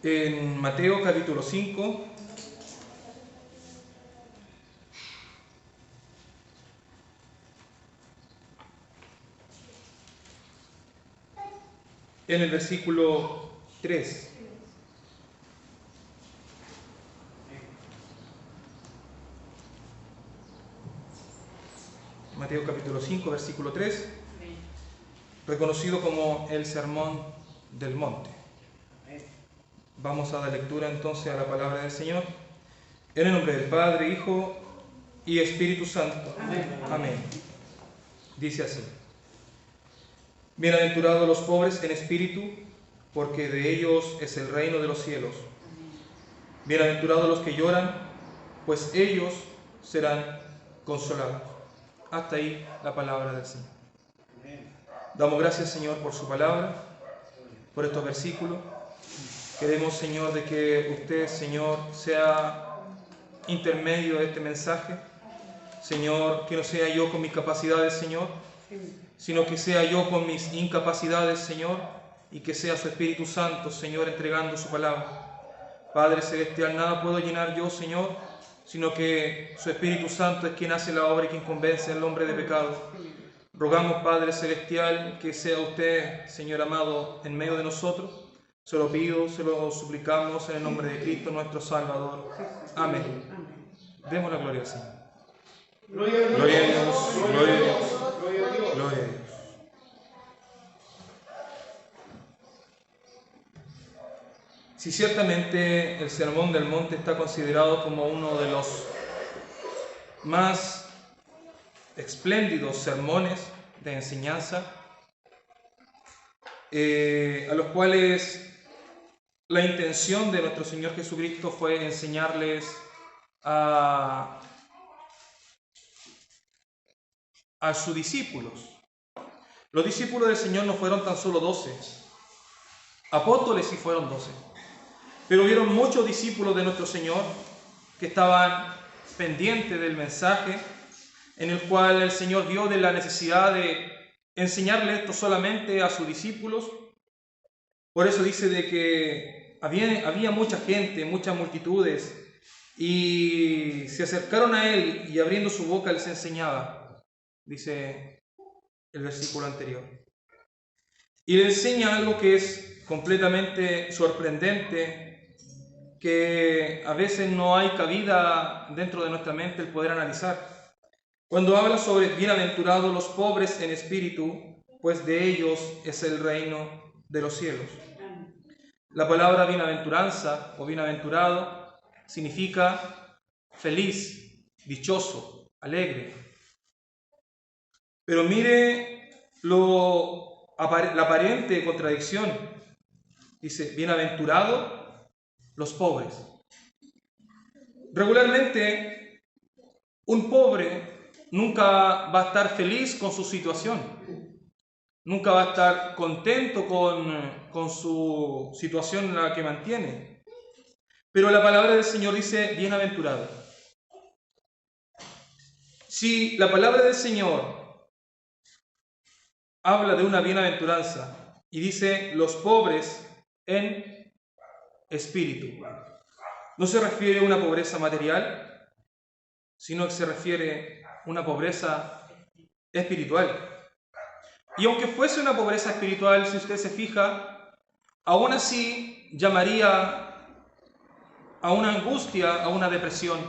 en Mateo capítulo 5, en el versículo 3. Mateo capítulo 5, versículo 3, reconocido como el Sermón del Monte. Vamos a dar lectura entonces a la palabra del Señor. En el nombre del Padre, Hijo y Espíritu Santo. Amén. Dice así: Bienaventurados los pobres en espíritu, porque de ellos es el reino de los cielos. Bienaventurados los que lloran, pues ellos serán consolados. Hasta ahí la palabra del Señor. Damos gracias, Señor, por su palabra, por estos versículos. Queremos, Señor, de que usted, Señor, sea intermedio de este mensaje. Señor, que no sea yo con mis capacidades, Señor, sino que sea yo con mis incapacidades, Señor, y que sea su Espíritu Santo, Señor, entregando su palabra. Padre Celestial, nada puedo llenar yo, Señor, sino que su Espíritu Santo es quien hace la obra y quien convence al hombre de pecado. Rogamos, Padre Celestial, que sea usted, Señor amado, en medio de nosotros. Se lo pido, se lo suplicamos en el nombre de Cristo nuestro Salvador. Amén. Demos la gloria al Señor. Gloria a Dios, gloria a Dios, gloria a Dios, gloria a Dios. Si ciertamente el Sermón del Monte está considerado como uno de los más espléndidos sermones de enseñanza, a los cuales la intención de nuestro Señor Jesucristo fue enseñarles a sus discípulos. Los discípulos del Señor no fueron tan solo 12, apóstoles sí fueron 12, pero hubieron muchos discípulos de nuestro Señor que estaban pendientes del mensaje, en el cual el Señor vio de la necesidad de enseñarle esto solamente a sus discípulos. Por eso dice de que había mucha gente, muchas multitudes, y se acercaron a Él y abriendo su boca les enseñaba, dice el versículo anterior. Y le enseña algo que es completamente sorprendente, que a veces no hay cabida dentro de nuestra mente el poder analizar. Cuando habla sobre bienaventurados los pobres en espíritu, pues de ellos es el reino de los cielos. La palabra bienaventuranza o bienaventurado significa feliz, dichoso, alegre. Pero mire la aparente contradicción. Dice, bienaventurado los pobres. Regularmente, un pobre nunca va a estar feliz con su situación. Nunca va a estar contento con su situación en la que mantiene. Pero la palabra del Señor dice bienaventurado. Si la palabra del Señor habla de una bienaventuranza y dice los pobres en espíritu, no se refiere a una pobreza material, sino que se refiere a una pobreza espiritual. Y aunque fuese una pobreza espiritual, si usted se fija, aún así llamaría a una angustia, a una depresión.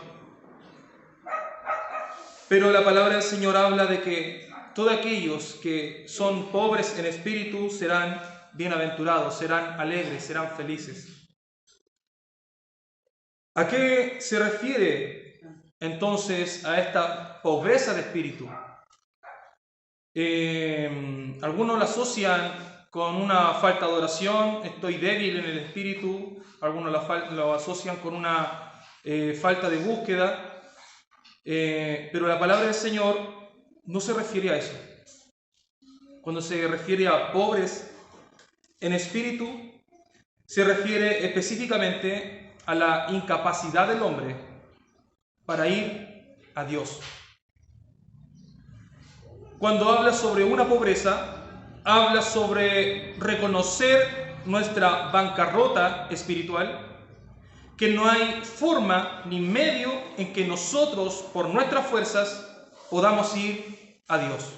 Pero la palabra del Señor habla de que todos aquellos que son pobres en espíritu serán bienaventurados, serán alegres, serán felices. ¿A qué se refiere entonces a esta pobreza de espíritu? Algunos la asocian con una falta de oración, estoy débil en el espíritu. Algunos lo asocian con una falta de búsqueda, pero la palabra del Señor no se refiere a eso. Cuando se refiere a pobres en espíritu, se refiere específicamente a la incapacidad del hombre para ir a Dios. Cuando habla sobre una pobreza, habla sobre reconocer nuestra bancarrota espiritual, que no hay forma ni medio en que nosotros, por nuestras fuerzas, podamos ir a Dios.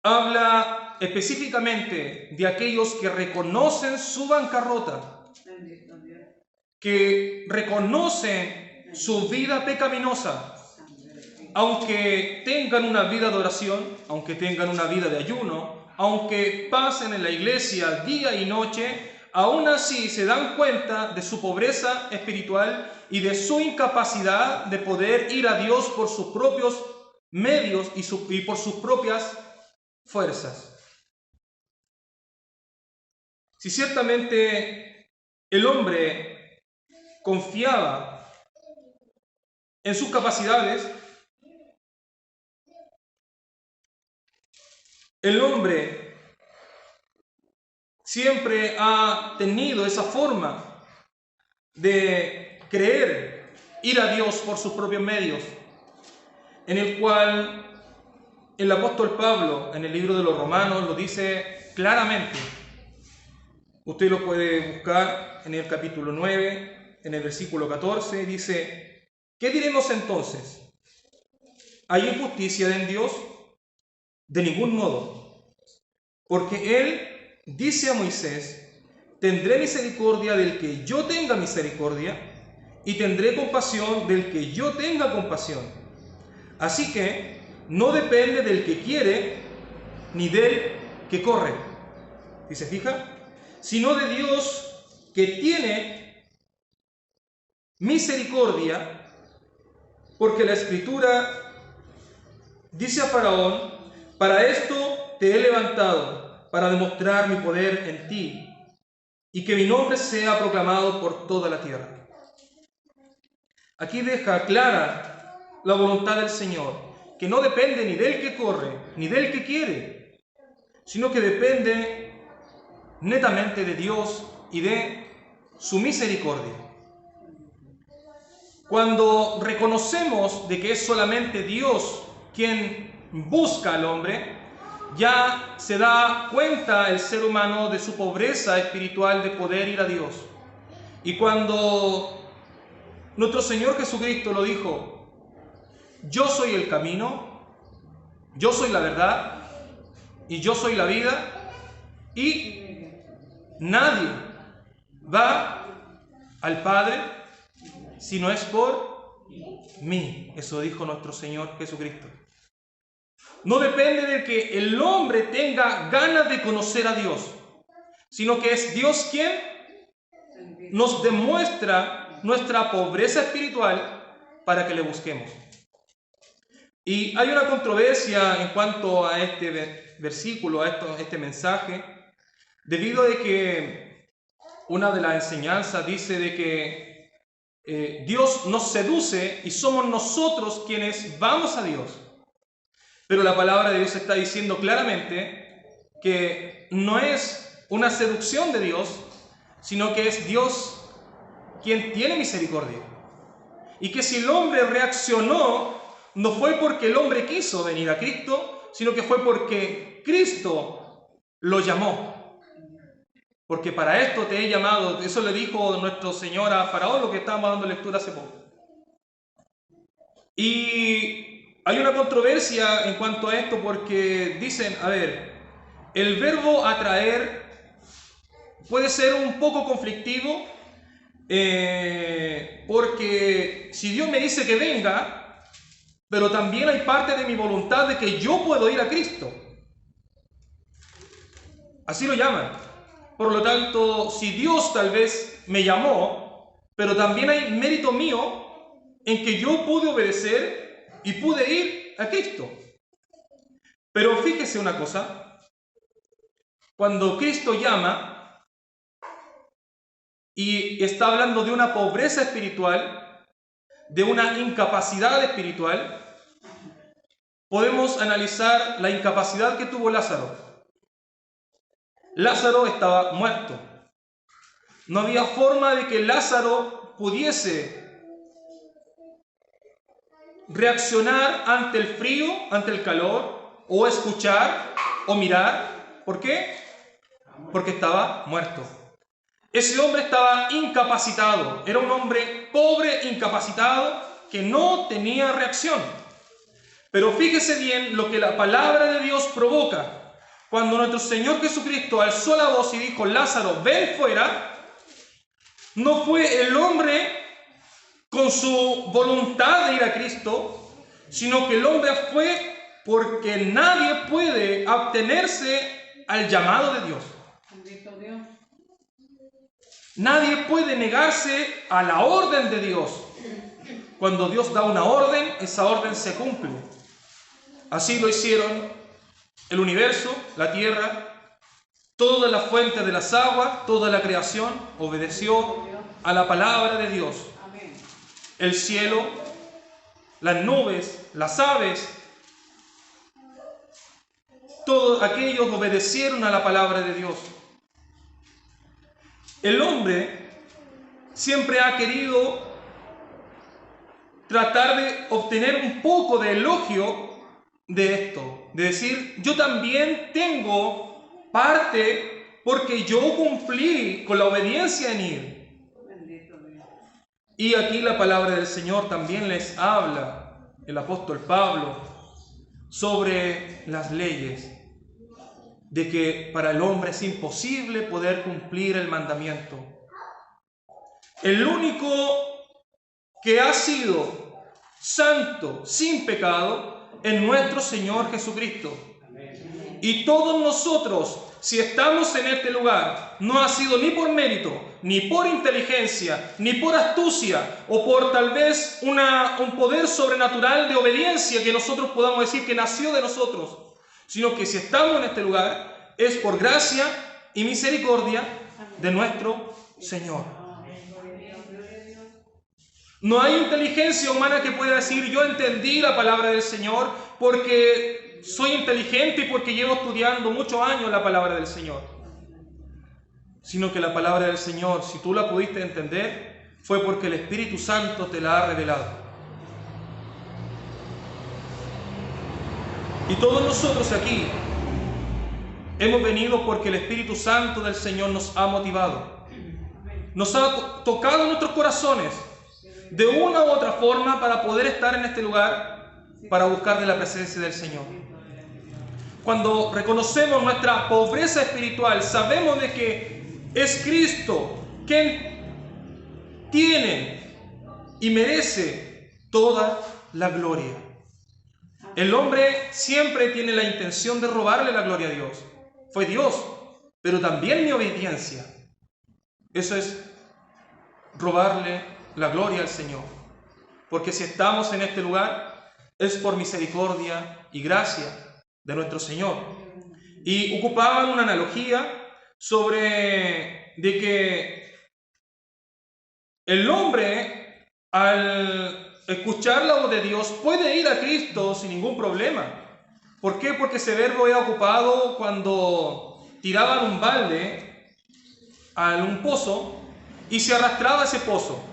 Habla específicamente de aquellos que reconocen su bancarrota, que reconocen su vida pecaminosa, aunque tengan una vida de oración, aunque tengan una vida de ayuno, aunque pasen en la iglesia día y noche, aún así se dan cuenta de su pobreza espiritual y de su incapacidad de poder ir a Dios por sus propios medios y por sus propias fuerzas. Si ciertamente el hombre confiaba en sus capacidades, el hombre siempre ha tenido esa forma de creer ir a Dios por sus propios medios, en el cual el apóstol Pablo en el libro de los Romanos lo dice claramente. Usted lo puede buscar en el capítulo 9, en el versículo 14, dice: ¿qué diremos entonces? ¿Hay injusticia en Dios? De ningún modo, porque Él dice a Moisés: tendré misericordia del que yo tenga misericordia, y tendré compasión del que yo tenga compasión. Así que no depende del que quiere, ni del que corre. ¿Y se fija? Sino de Dios, que tiene misericordia, porque la Escritura dice a Faraón: para esto te he levantado, para demostrar mi poder en ti, y que mi nombre sea proclamado por toda la tierra. Aquí deja clara la voluntad del Señor, que no depende ni del que corre, ni del que quiere, sino que depende netamente de Dios y de su misericordia. Cuando reconocemos de que es solamente Dios quien busca al hombre, ya se da cuenta el ser humano de su pobreza espiritual de poder ir a Dios. Y cuando nuestro Señor Jesucristo lo dijo: yo soy el camino, yo soy la verdad y yo soy la vida, y nadie va al Padre si no es por mí. Eso dijo nuestro Señor Jesucristo. No depende de que el hombre tenga ganas de conocer a Dios, sino que es Dios quien nos demuestra nuestra pobreza espiritual para que le busquemos. Y hay una controversia en cuanto a este versículo, a este mensaje, debido a que una de las enseñanzas dice de que Dios nos seduce y somos nosotros quienes vamos a Dios. Pero la palabra de Dios está diciendo claramente que no es una seducción de Dios, sino que es Dios quien tiene misericordia. Y que si el hombre reaccionó, no fue porque el hombre quiso venir a Cristo, sino que fue porque Cristo lo llamó. Porque para esto te he llamado. Eso le dijo nuestro Señor a Faraón, lo que estábamos dando lectura hace poco. Y hay una controversia en cuanto a esto porque dicen, a ver, el verbo atraer puede ser un poco conflictivo, porque si Dios me dice que venga, pero también hay parte de mi voluntad de que yo puedo ir a Cristo. Así lo llaman. Por lo tanto, si Dios tal vez me llamó, pero también hay mérito mío en que yo pude obedecer y pude ir a Cristo. Pero fíjese una cosa, cuando Cristo llama y está hablando de una pobreza espiritual, de una incapacidad espiritual, podemos analizar la incapacidad que tuvo Lázaro. Lázaro estaba muerto. No había forma de que Lázaro pudiese reaccionar ante el frío, ante el calor, o escuchar o mirar, ¿Por qué? Porque estaba muerto. Ese hombre estaba incapacitado. Era un hombre pobre, incapacitado, que no tenía reacción. Pero fíjese bien lo que la palabra de Dios provoca. Cuando nuestro Señor Jesucristo alzó la voz y dijo, Lázaro, ven fuera, no fue el hombre con su voluntad de ir a Cristo, sino que el hombre fue porque nadie puede abstenerse al llamado de Dios. Nadie puede negarse a la orden de Dios. Cuando Dios da una orden, esa orden se cumple. Así lo hicieron el universo, la tierra, toda la fuente de las aguas, toda la creación obedeció a la palabra de Dios. El cielo, las nubes, las aves, todos aquellos obedecieron a la palabra de Dios. El hombre siempre ha querido tratar de obtener un poco de elogio de esto, de decir, yo también tengo parte porque yo cumplí con la obediencia en ir. Y aquí la palabra del Señor también les habla, el apóstol Pablo, sobre las leyes, de que para el hombre es imposible poder cumplir el mandamiento. El único que ha sido santo, sin pecado, es nuestro Señor Jesucristo. Y todos nosotros, si estamos en este lugar, no ha sido ni por mérito, ni por inteligencia, ni por astucia, o por tal vez un poder sobrenatural de obediencia que nosotros podamos decir que nació de nosotros, sino que si estamos en este lugar, es por gracia y misericordia de nuestro Señor. No hay inteligencia humana que pueda decir, yo entendí la palabra del Señor porque soy inteligente y porque llevo estudiando muchos años la palabra del Señor. Sino que la palabra del Señor, si tú la pudiste entender, fue porque el Espíritu Santo te la ha revelado. Y todos nosotros aquí hemos venido porque el Espíritu Santo del Señor nos ha motivado. Nos ha tocado nuestros corazones de una u otra forma para poder estar en este lugar, para buscar de la presencia del Señor. Cuando reconocemos nuestra pobreza espiritual, sabemos de que es Cristo quien tiene y merece toda la gloria. El hombre siempre tiene la intención de robarle la gloria a Dios. Fue Dios, pero también mi obediencia. Eso es robarle la gloria al Señor. Porque si estamos en este lugar, es por misericordia y gracia de nuestro Señor. Y ocupaban una analogía sobre de que el hombre, al escuchar la voz de Dios, puede ir a Cristo sin ningún problema. ¿Por qué? Porque ese verbo era ocupado cuando tiraban un balde a un pozo y se arrastraba ese pozo.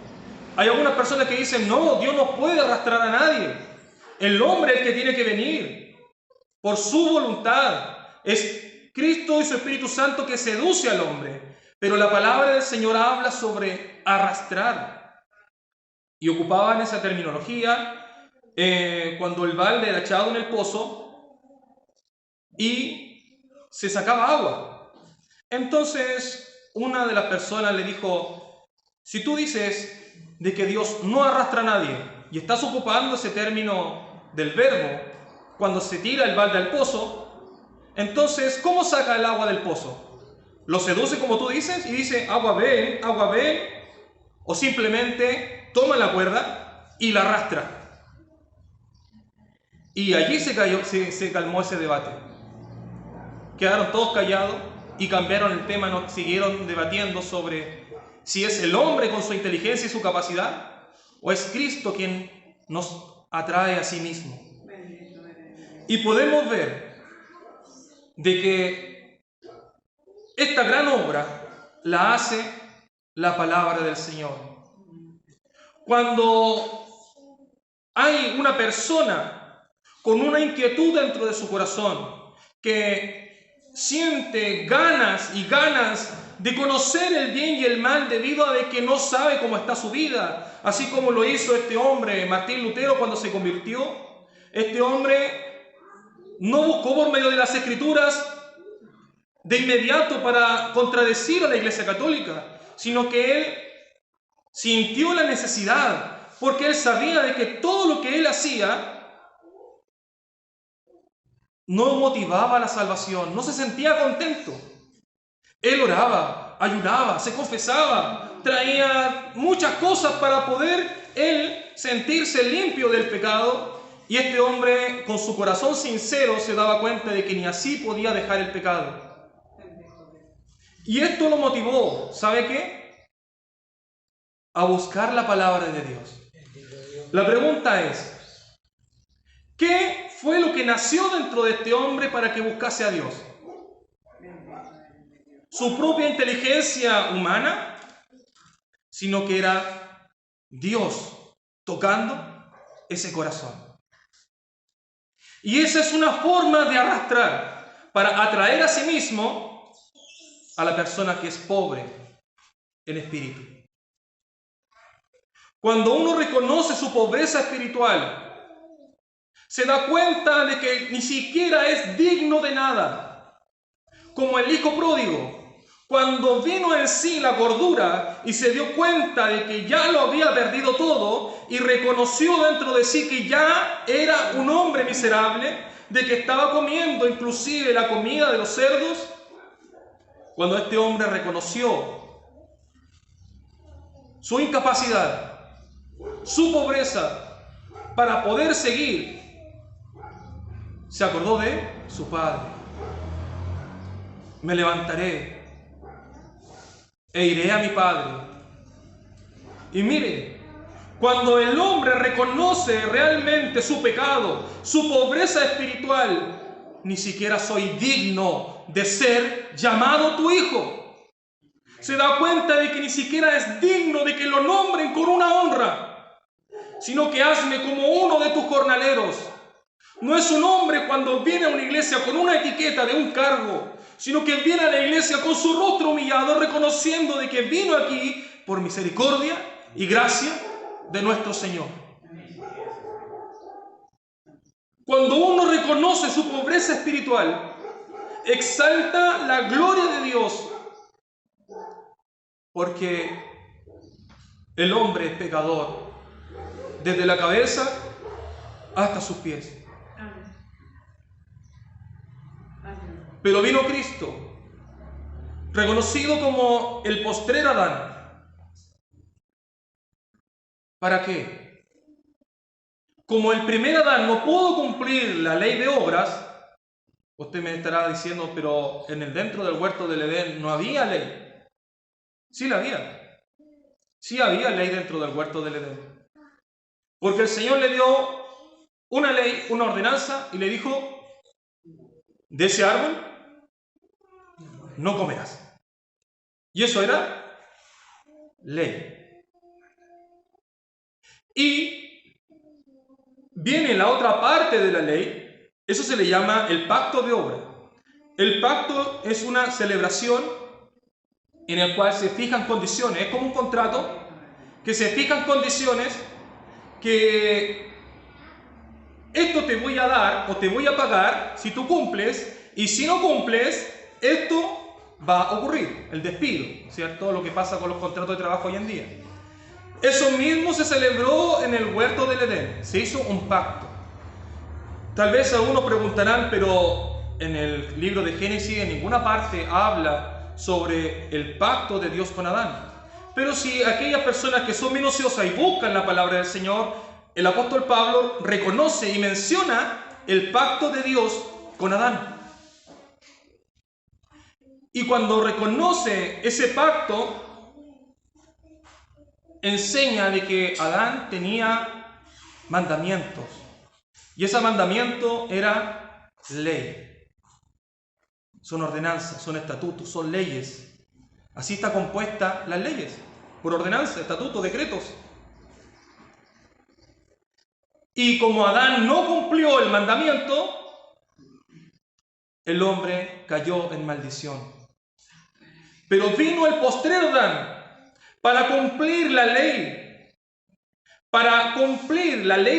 Hay algunas personas que dicen, no, Dios no puede arrastrar a nadie. El hombre es el que tiene que venir por su voluntad. Es Cristo y su Espíritu Santo que seduce al hombre. Pero la palabra del Señor habla sobre arrastrar. Y ocupaban esa terminología cuando el balde era echado en el pozo y se sacaba agua. Entonces, una de las personas le dijo, si tú dices de que Dios no arrastra a nadie y estás ocupando ese término del verbo cuando se tira el balde al pozo, entonces, ¿cómo saca el agua del pozo? ¿Lo seduce como tú dices y dice agua ven, o simplemente toma la cuerda y la arrastra? Y allí se calmó ese debate. Quedaron todos callados y cambiaron el tema, no siguieron debatiendo sobre si es el hombre con su inteligencia y su capacidad o es Cristo quien nos atrae a sí mismo. Y podemos ver de que esta gran obra la hace la palabra del Señor. Cuando hay una persona con una inquietud dentro de su corazón que siente ganas y ganas de conocer el bien y el mal debido a que no sabe cómo está su vida, así como lo hizo este hombre, Martín Lutero, cuando se convirtió. Este hombre no buscó por medio de las Escrituras de inmediato para contradecir a la Iglesia Católica, sino que él sintió la necesidad, porque él sabía de que todo lo que él hacía no motivaba la salvación, no se sentía contento. Él oraba, ayunaba, se confesaba, traía muchas cosas para poder él sentirse limpio del pecado, y este hombre con su corazón sincero se daba cuenta de que ni así podía dejar el pecado. Y esto lo motivó, ¿sabe qué? A buscar la palabra de Dios. La pregunta es, ¿qué fue lo que nació dentro de este hombre para que buscase a Dios? ¿Su propia inteligencia humana? Sino que era Dios tocando ese corazón. Y esa es una forma de arrastrar para atraer a sí mismo a la persona que es pobre en espíritu. Cuando uno reconoce su pobreza espiritual, se da cuenta de que ni siquiera es digno de nada. Como el hijo pródigo, cuando vino en sí la gordura y se dio cuenta de que ya lo había perdido todo y reconoció dentro de sí que ya era un hombre miserable, de que estaba comiendo inclusive la comida de los cerdos, cuando este hombre reconoció su incapacidad, su pobreza para poder seguir, se acordó de su padre. Me levantaré e iré a mi padre. Y mire, cuando el hombre reconoce realmente su pecado, su pobreza espiritual, ni siquiera soy digno de ser llamado tu hijo. Se da cuenta de que ni siquiera es digno de que lo nombren con una honra, sino que hazme como uno de tus jornaleros. No es un hombre cuando viene a una iglesia con una etiqueta de un cargo, sino que viene a la iglesia con su rostro humillado, reconociendo de que vino aquí por misericordia y gracia de nuestro Señor. Cuando uno reconoce su pobreza espiritual, exalta la gloria de Dios, porque el hombre es pecador, desde la cabeza hasta sus pies. Pero vino Cristo, reconocido como el postrer Adán. ¿Para qué? Como el primer Adán no pudo cumplir la ley de obras, usted me estará diciendo, pero dentro del huerto del Edén no había ley. Sí la había. Sí había ley dentro del huerto del Edén. Porque el Señor le dio una ley, una ordenanza, y le dijo, de ese árbol no comerás. Y eso era ley. Y viene la otra parte de la ley, eso se le llama el pacto de obra. El pacto es una celebración en el cual se fijan condiciones, es como un contrato, que se fijan condiciones que esto te voy a dar o te voy a pagar si tú cumples, y si no cumples, esto va a ocurrir, el despido, ¿cierto? Lo que pasa con los contratos de trabajo hoy en día. Eso mismo se celebró en el huerto del Edén, se hizo un pacto. Tal vez algunos preguntarán, pero en el libro de Génesis en ninguna parte habla sobre el pacto de Dios con Adán. Pero si aquellas personas que son minuciosas y buscan la palabra del Señor, el apóstol Pablo reconoce y menciona el pacto de Dios con Adán. Y cuando reconoce ese pacto, enseña de que Adán tenía mandamientos. Y ese mandamiento era ley. Son ordenanzas, son estatutos, son leyes. Así está compuesta las leyes, por ordenanza, estatutos, decretos. Y como Adán no cumplió el mandamiento, el hombre cayó en maldición. Pero vino el postrer Adán para cumplir la ley,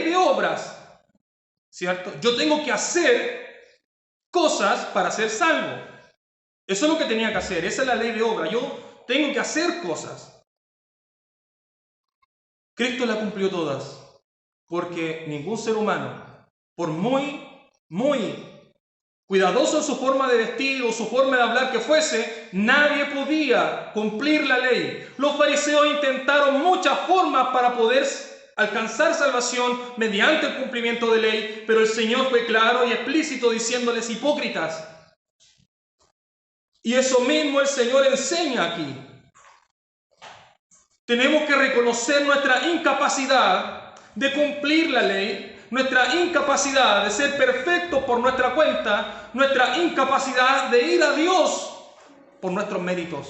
de obras, ¿cierto? Yo tengo que hacer cosas para ser salvo. Eso es lo que tenía que hacer, esa es la ley de obra. Yo tengo que hacer cosas. Cristo la cumplió todas, porque ningún ser humano, por muy cuidadoso en su forma de vestir o su forma de hablar que fuese, nadie podía cumplir la ley. Los fariseos intentaron muchas formas para poder alcanzar salvación mediante el cumplimiento de ley, pero el Señor fue claro y explícito diciéndoles: hipócritas. Y eso mismo el Señor enseña aquí. Tenemos que reconocer nuestra incapacidad de cumplir la ley, nuestra incapacidad de ser perfectos por nuestra cuenta, nuestra incapacidad de ir a Dios por nuestros méritos.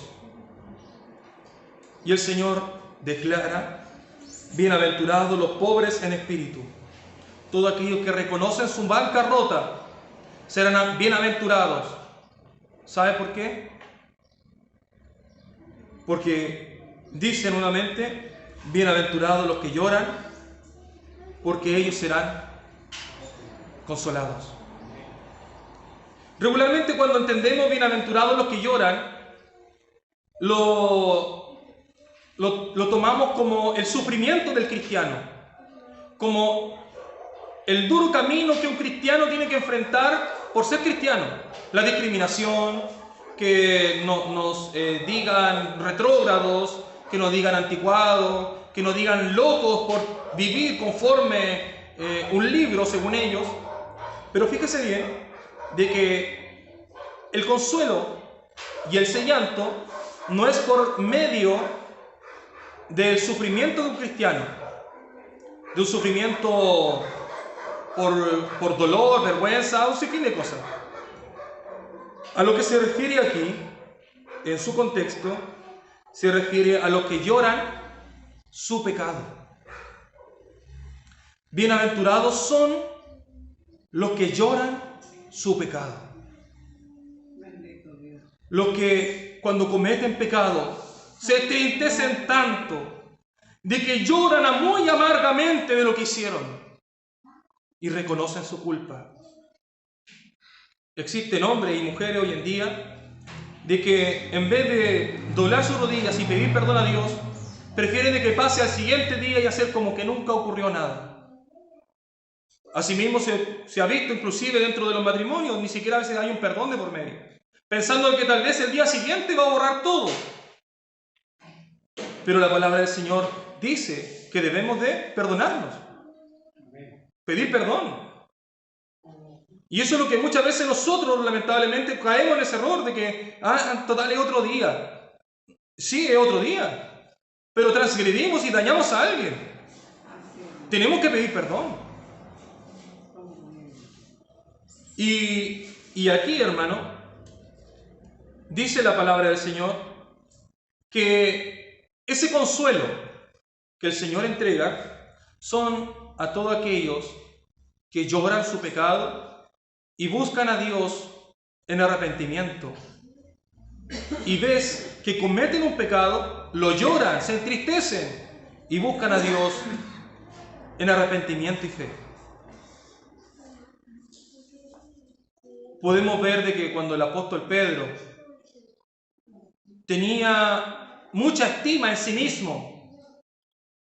Y el Señor declara: bienaventurados los pobres en espíritu. Todos aquellos que reconocen su bancarrota serán bienaventurados. ¿Sabe por qué? Porque dice nuevamente: bienaventurados los que lloran, porque ellos serán consolados. Regularmente, cuando entendemos bienaventurados los que lloran, lo tomamos como el sufrimiento del cristiano, como el duro camino que un cristiano tiene que enfrentar por ser cristiano. La discriminación, que nos digan retrógrados, que nos digan anticuados, que nos digan locos por vivir conforme un libro según ellos. Pero fíjese bien de que el consuelo y el llanto no es por medio del sufrimiento de un cristiano, de un sufrimiento por dolor, vergüenza, un sinfín de cosas. A lo que se refiere aquí, en su contexto, se refiere a los que lloran su pecado. Bienaventurados son los que lloran su pecado. Los que cuando cometen pecado se entristecen tanto de que lloran muy amargamente de lo que hicieron y reconocen su culpa. Existen hombres y mujeres hoy en día de que en vez de doblar sus rodillas y pedir perdón a Dios, prefieren de que pase al siguiente día y hacer como que nunca ocurrió nada. Asimismo se ha visto inclusive dentro de los matrimonios, ni siquiera a veces hay un perdón de por medio, pensando que tal vez el día siguiente va a borrar todo. Pero la palabra del Señor dice que debemos de perdonarnos, pedir perdón. Y eso es lo que muchas veces nosotros lamentablemente caemos en ese error de que, total, es otro día. Sí, es otro día, pero transgredimos y dañamos a alguien. Tenemos que pedir perdón. Y aquí, hermano, dice la palabra del Señor que ese consuelo que el Señor entrega son a todos aquellos que lloran su pecado y buscan a Dios en arrepentimiento. Y ves que cometen un pecado, lo lloran, se entristecen y buscan a Dios en arrepentimiento y fe. Podemos ver de que cuando el apóstol Pedro tenía mucha estima en sí mismo,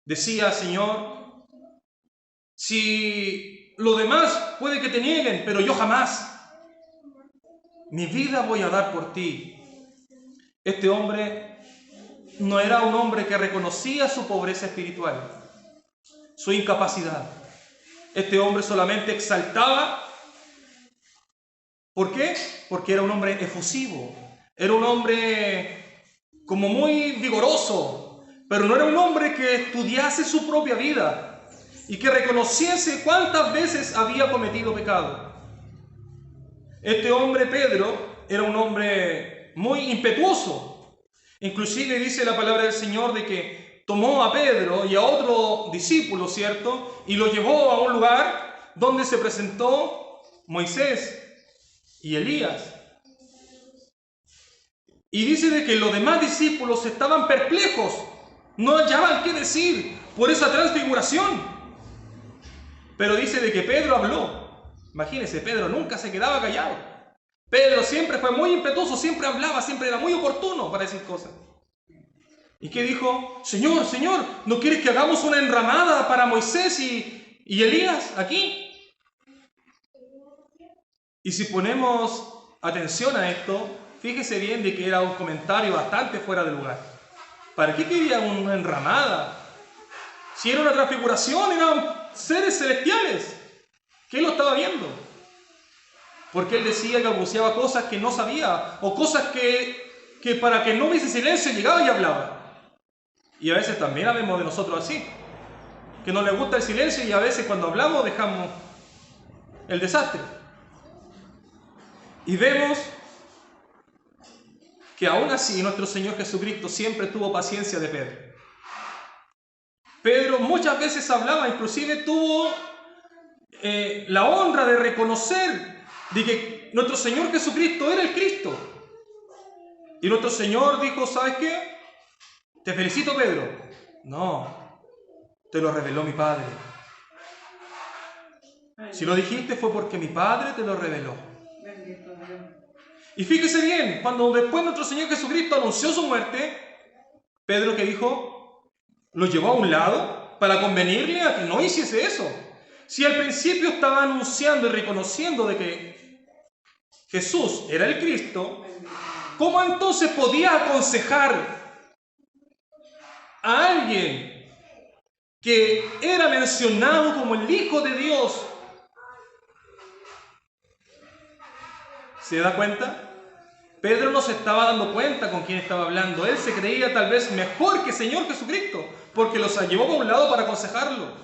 decía: Señor, si lo demás puede que te nieguen, pero yo jamás. Mi vida voy a dar por ti. Este hombre no era un hombre que reconocía su pobreza espiritual, su incapacidad. Este hombre solamente exaltaba. ¿Por qué? Porque era un hombre efusivo. Era un hombre como muy vigoroso, pero no era un hombre que estudiase su propia vida y que reconociese cuántas veces había cometido pecado. Este hombre, Pedro, era un hombre muy impetuoso. Inclusive dice la palabra del Señor de que tomó a Pedro y a otro discípulo, ¿cierto? Y lo llevó a un lugar donde se presentó Moisés y Elías. Y dice de que los demás discípulos estaban perplejos, no hallaban qué decir por esa transfiguración. Pero dice de que Pedro habló. Imagínense, Pedro nunca se quedaba callado. Pedro siempre fue muy impetuoso, siempre hablaba, siempre era muy oportuno para decir cosas. ¿Y qué dijo? Señor, Señor, ¿no quieres que hagamos una enramada para Moisés y Elías aquí? Y si ponemos atención a esto, fíjese bien de que era un comentario bastante fuera de lugar. ¿Para qué quería una enramada? Si era una transfiguración, eran seres celestiales. ¿Qué lo estaba viendo? Porque él decía que balbuceaba cosas que no sabía, o cosas que para que no hubiese silencio llegaba y hablaba. Y a veces también hablamos de nosotros así, que no les gusta el silencio y a veces cuando hablamos dejamos el desastre. Y vemos que aún así nuestro Señor Jesucristo siempre tuvo paciencia de Pedro. Pedro muchas veces hablaba, inclusive tuvo la honra de reconocer de que nuestro Señor Jesucristo era el Cristo. Y nuestro Señor dijo, ¿sabes qué? Te felicito, Pedro. No, te lo reveló mi Padre. Si lo dijiste fue porque mi Padre te lo reveló. Y fíjese bien, cuando después nuestro Señor Jesucristo anunció su muerte, Pedro, ¿qué dijo? Lo llevó a un lado para convenirle a que no hiciese eso. Si al principio estaba anunciando y reconociendo de que Jesús era el Cristo, ¿cómo entonces podía aconsejar a alguien que era mencionado como el Hijo de Dios? ¿Se da cuenta? Pedro no se estaba dando cuenta con quién estaba hablando. Él se creía tal vez mejor que el Señor Jesucristo, porque los llevó a un lado para aconsejarlo.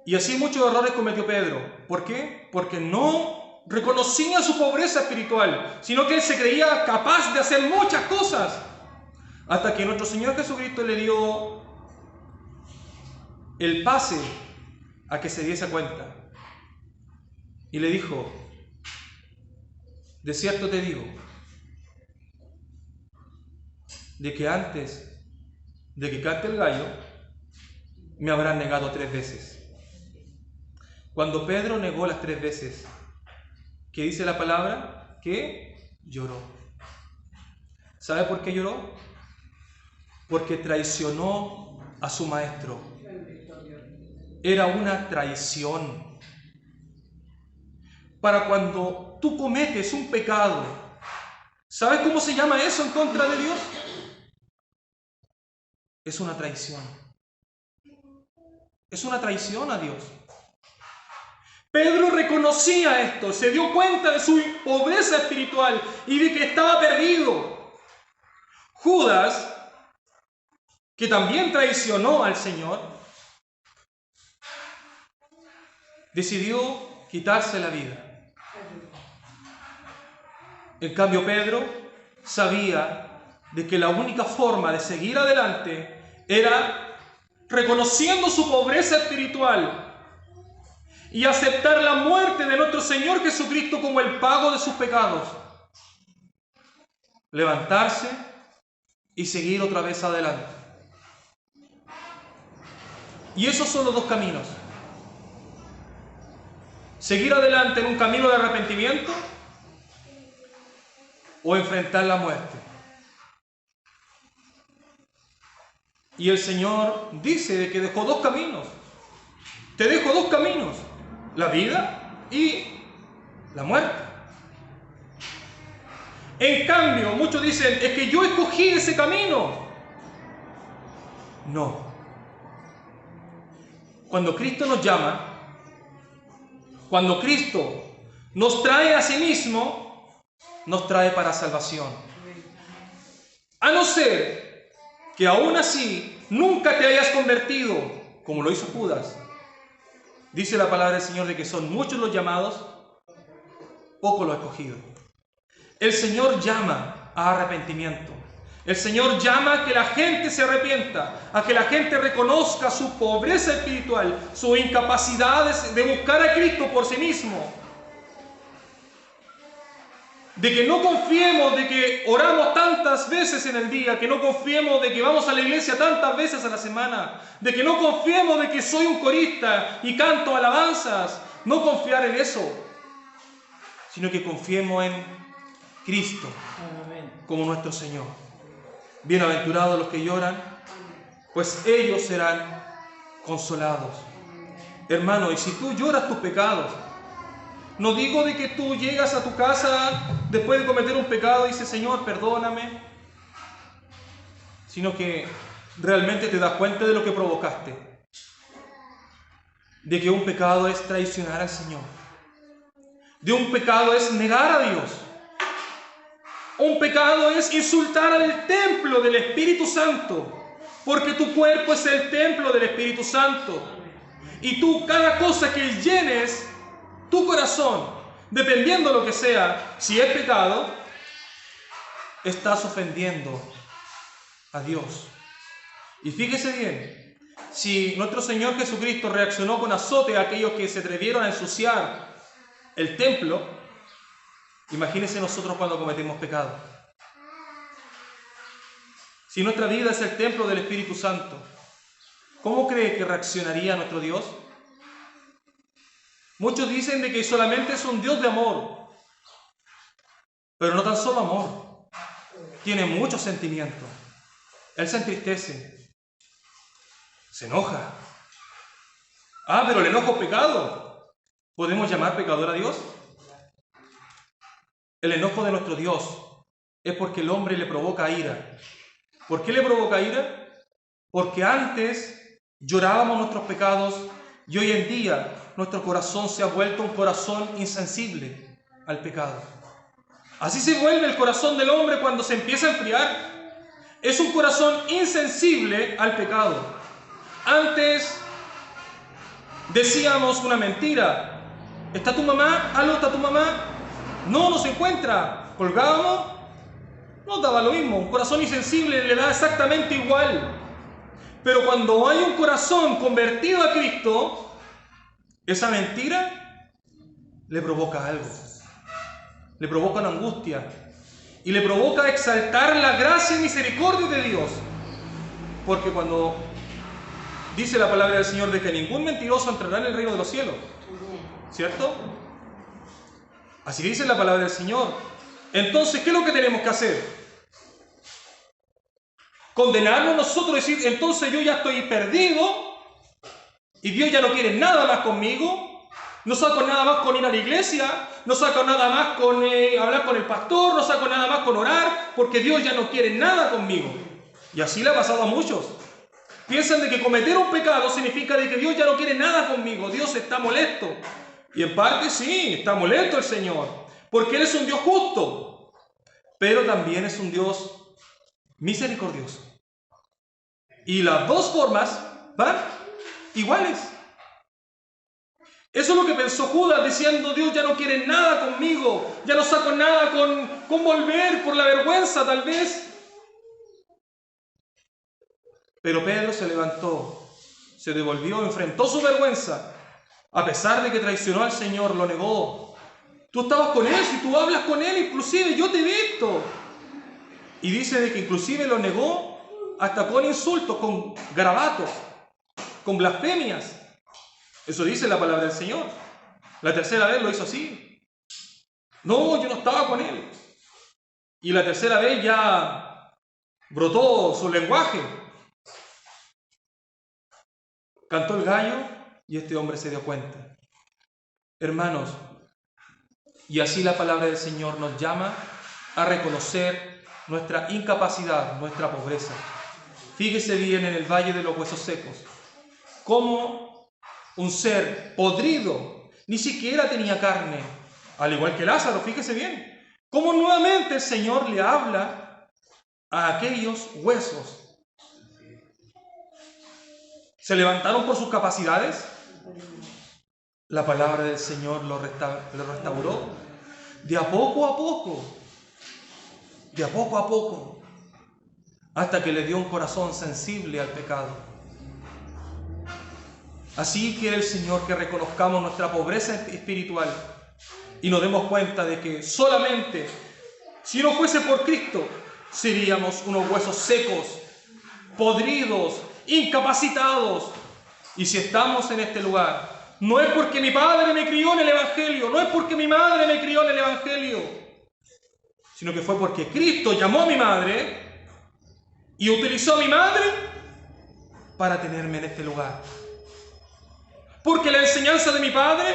Y así muchos errores cometió Pedro. ¿Por qué? Porque no reconocía su pobreza espiritual, sino que él se creía capaz de hacer muchas cosas. Hasta que nuestro Señor Jesucristo le dio el pase a que se diese cuenta. Y le dijo, de cierto te digo, de que antes de que cante el gallo, me habrán negado 3 veces. Cuando Pedro negó las 3 veces, ¿qué dice la palabra? Que lloró. ¿Sabe por qué lloró? Porque traicionó a su maestro. Era una traición. Para cuando tú cometes un pecado, ¿sabes cómo se llama eso en contra de Dios? Es una traición. Es una traición a Dios. Pedro reconocía esto, se dio cuenta de su pobreza espiritual y de que estaba perdido. Judas, que también traicionó al Señor, decidió quitarse la vida. En cambio, Pedro sabía de que la única forma de seguir adelante era reconociendo su pobreza espiritual y aceptar la muerte de nuestro Señor Jesucristo como el pago de sus pecados. Levantarse y seguir otra vez adelante. Y esos son los 2 caminos. Seguir adelante en un camino de arrepentimiento o enfrentar la muerte. Y el Señor dice que dejó 2 caminos. Te dejo 2 caminos. La vida y la muerte. En cambio, muchos dicen, es que yo escogí ese camino. No. Cuando Cristo nos llama, cuando Cristo nos trae a sí mismo, nos trae para salvación. A no ser que aún así nunca te hayas convertido, como lo hizo Judas. Dice la palabra del Señor de que son muchos los llamados, pocos los escogidos. El Señor llama a arrepentimiento. El Señor llama a que la gente se arrepienta, a que la gente reconozca su pobreza espiritual, su incapacidad de buscar a Cristo por sí mismo. De que no confiemos de que oramos tantas veces en el día, que no confiemos de que vamos a la iglesia tantas veces a la semana, de que no confiemos de que soy un corista y canto alabanzas. No confiar en eso, sino que confiemos en Cristo como nuestro Señor. Bienaventurados los que lloran, pues ellos serán consolados. Hermano, y si tú lloras tus pecados, no digo de que tú llegas a tu casa después de cometer un pecado y dices, Señor, perdóname, sino que realmente te das cuenta de lo que provocaste, de que un pecado es traicionar al Señor, de un pecado es negar a Dios, un pecado es insultar al templo del Espíritu Santo, porque tu cuerpo es el templo del Espíritu Santo, y tú cada cosa que llenes tu corazón, dependiendo de lo que sea, si es pecado, estás ofendiendo a Dios. Y fíjese bien, si nuestro Señor Jesucristo reaccionó con azote a aquellos que se atrevieron a ensuciar el templo, imagínense nosotros cuando cometemos pecado. Si nuestra vida es el templo del Espíritu Santo, ¿cómo cree que reaccionaría nuestro Dios? Muchos dicen de que solamente es un Dios de amor, pero no tan solo amor, tiene muchos sentimientos. Él se entristece, se enoja. Pero el enojo es pecado. ¿Podemos llamar pecador a Dios? El enojo de nuestro Dios es porque el hombre le provoca ira. ¿Por qué le provoca ira? Porque antes llorábamos nuestros pecados y hoy en día nuestro corazón se ha vuelto un corazón insensible al pecado. Así se vuelve el corazón del hombre cuando se empieza a enfriar. Es un corazón insensible al pecado. Antes decíamos una mentira. ¿Está tu mamá? ¿Aló, está tu mamá? No se encuentra. Colgábamos. Nos daba lo mismo. Un corazón insensible le da exactamente igual. Pero cuando hay un corazón convertido a Cristo, esa mentira le provoca algo, le provoca una angustia y le provoca exaltar la gracia y misericordia de Dios. Porque cuando dice la palabra del Señor de que ningún mentiroso entrará en el reino de los cielos, ¿cierto? Así dice la palabra del Señor. Entonces, ¿qué es lo que tenemos que hacer? Condenarnos nosotros, decir, entonces yo ya estoy perdido y Dios ya no quiere nada más conmigo, no saco nada más con ir a la iglesia, no saco nada más con hablar con el pastor, no saco nada más con orar, porque Dios ya no quiere nada conmigo. Y así le ha pasado a muchos. Piensan de que cometer un pecado significa de que Dios ya no quiere nada conmigo, Dios está molesto. Y en parte sí, está molesto el Señor, porque Él es un Dios justo, pero también es un Dios misericordioso. Y las dos formas van iguales. Eso es lo que pensó Judas, diciendo, Dios ya no quiere nada conmigo, ya no saco nada con volver por la vergüenza tal vez. Pero Pedro se levantó, se devolvió, enfrentó su vergüenza, a pesar de que traicionó al Señor, lo negó. Tú estabas con Él, si tú hablas con Él, inclusive yo te he visto. Y dice de que inclusive lo negó hasta con insultos, con garabatos, con blasfemias. Eso dice la palabra del Señor. La tercera vez lo hizo así. No, yo no estaba con Él. Y la tercera vez ya brotó su lenguaje. Cantó el gallo y este hombre se dio cuenta. Hermanos, y así la palabra del Señor nos llama a reconocer nuestra incapacidad, nuestra pobreza. Fíjese bien en el valle de los huesos secos, cómo un ser podrido, ni siquiera tenía carne, al igual que Lázaro, fíjese bien, cómo nuevamente el Señor le habla a aquellos huesos. ¿Se levantaron por sus capacidades? La palabra del Señor lo restauró de a poco a poco, de a poco a poco. hasta que le dio un corazón sensible al pecado. Así quiere el Señor que reconozcamos nuestra pobreza espiritual y nos demos cuenta de que solamente si no fuese por Cristo seríamos unos huesos secos, podridos, incapacitados. Y si estamos en este lugar, no es porque mi padre me crió en el Evangelio, no es porque mi madre me crió en el Evangelio, sino que fue porque Cristo llamó a mi madre y utilizó a mi madre para tenerme en este lugar. Porque la enseñanza de mi padre,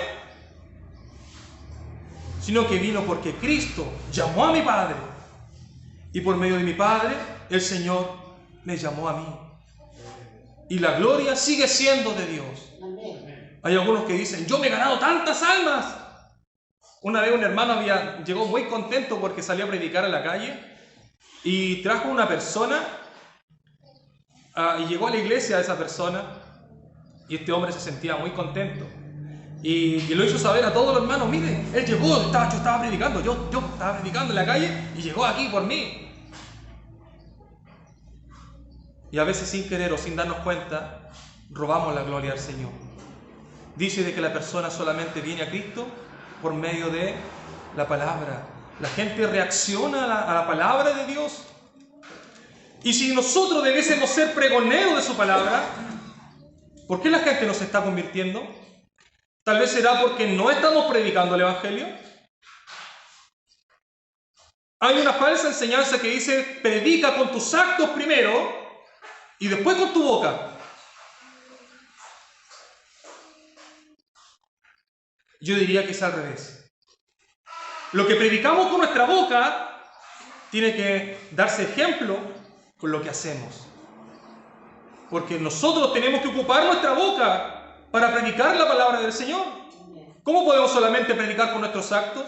sino que vino porque Cristo llamó a mi padre y por medio de mi padre el Señor me llamó a mí. Y la gloria sigue siendo de Dios. Hay algunos que dicen, yo me he ganado tantas almas. Una vez un hermano llegó muy contento porque salió a predicar a la calle y trajo una persona y llegó a la iglesia a esa persona y este hombre se sentía muy contento y lo hizo saber a todos los hermanos. Mire, él llegó, yo estaba predicando, yo estaba predicando en la calle y llegó aquí por mí. Y a veces sin querer o sin darnos cuenta robamos la gloria al Señor. Dice de que la persona solamente viene a Cristo por medio de la palabra. La gente reacciona a la palabra de Dios. Y si nosotros debiésemos ser pregoneros de su palabra, ¿por qué la gente no se está convirtiendo? Tal vez será porque no estamos predicando el Evangelio. Hay una falsa enseñanza que dice, predica con tus actos primero y después con tu boca. Yo diría que es al revés. Lo que predicamos con nuestra boca tiene que darse ejemplo con lo que hacemos. Porque nosotros tenemos que ocupar nuestra boca para predicar la palabra del Señor. ¿Cómo podemos solamente predicar con nuestros actos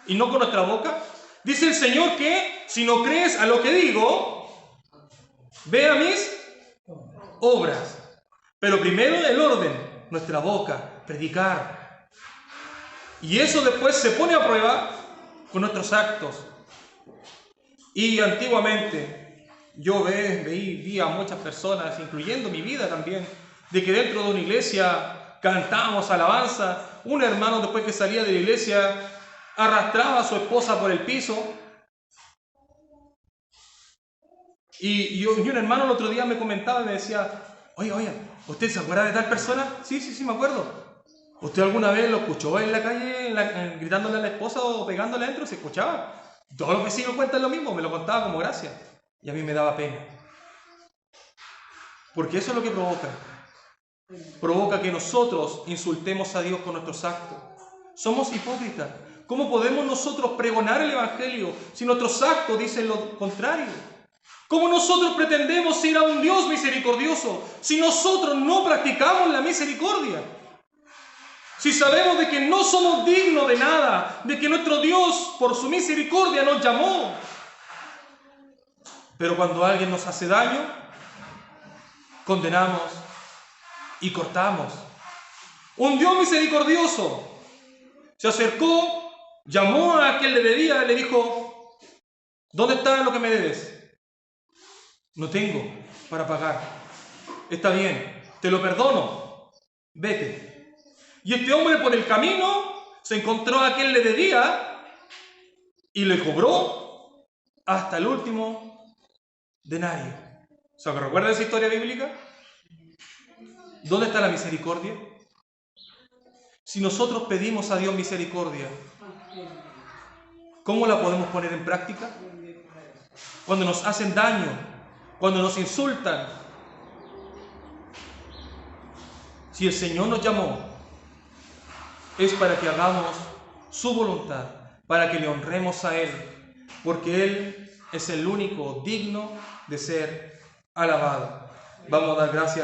y no con nuestra boca? Dice el Señor que si no crees a lo que digo, ve a mis obras. Pero primero el orden, nuestra boca, predicar. Y eso después se pone a prueba con nuestros actos. Y antiguamente yo vi a muchas personas, incluyendo mi vida también, de que dentro de una iglesia cantábamos alabanza. Un hermano después que salía de la iglesia arrastraba a su esposa por el piso. Y un hermano el otro día me comentaba y me decía, oye, ¿usted se acuerda de tal persona? Sí, me acuerdo. ¿Usted alguna vez lo escuchó en la calle gritándole a la esposa o pegándole adentro? ¿Se escuchaba? Todos los vecinos cuentan lo mismo, me lo contaba como gracia. Y a mí me daba pena. Porque eso es lo que provoca. Provoca que nosotros insultemos a Dios con nuestros actos. Somos hipócritas. ¿Cómo podemos nosotros pregonar el Evangelio si nuestros actos dicen lo contrario? ¿Cómo nosotros pretendemos ir a un Dios misericordioso si nosotros no practicamos la misericordia? Si sabemos de que no somos dignos de nada, de que nuestro Dios por su misericordia nos llamó. Pero cuando alguien nos hace daño, condenamos y cortamos. Un Dios misericordioso se acercó, llamó a quien le debía y le dijo, ¿dónde está lo que me debes? No tengo para pagar. Está bien, te lo perdono, vete. Y este hombre por el camino se encontró a quien le debía y le cobró hasta el último denario. ¿Se recuerda esa historia bíblica? ¿Dónde está la misericordia? Si nosotros pedimos a Dios misericordia, ¿cómo la podemos poner en práctica? Cuando nos hacen daño, cuando nos insultan. Si el Señor nos llamó, es para que hagamos su voluntad, para que le honremos a Él, porque Él es el único digno de ser alabado. Vamos a dar gracias.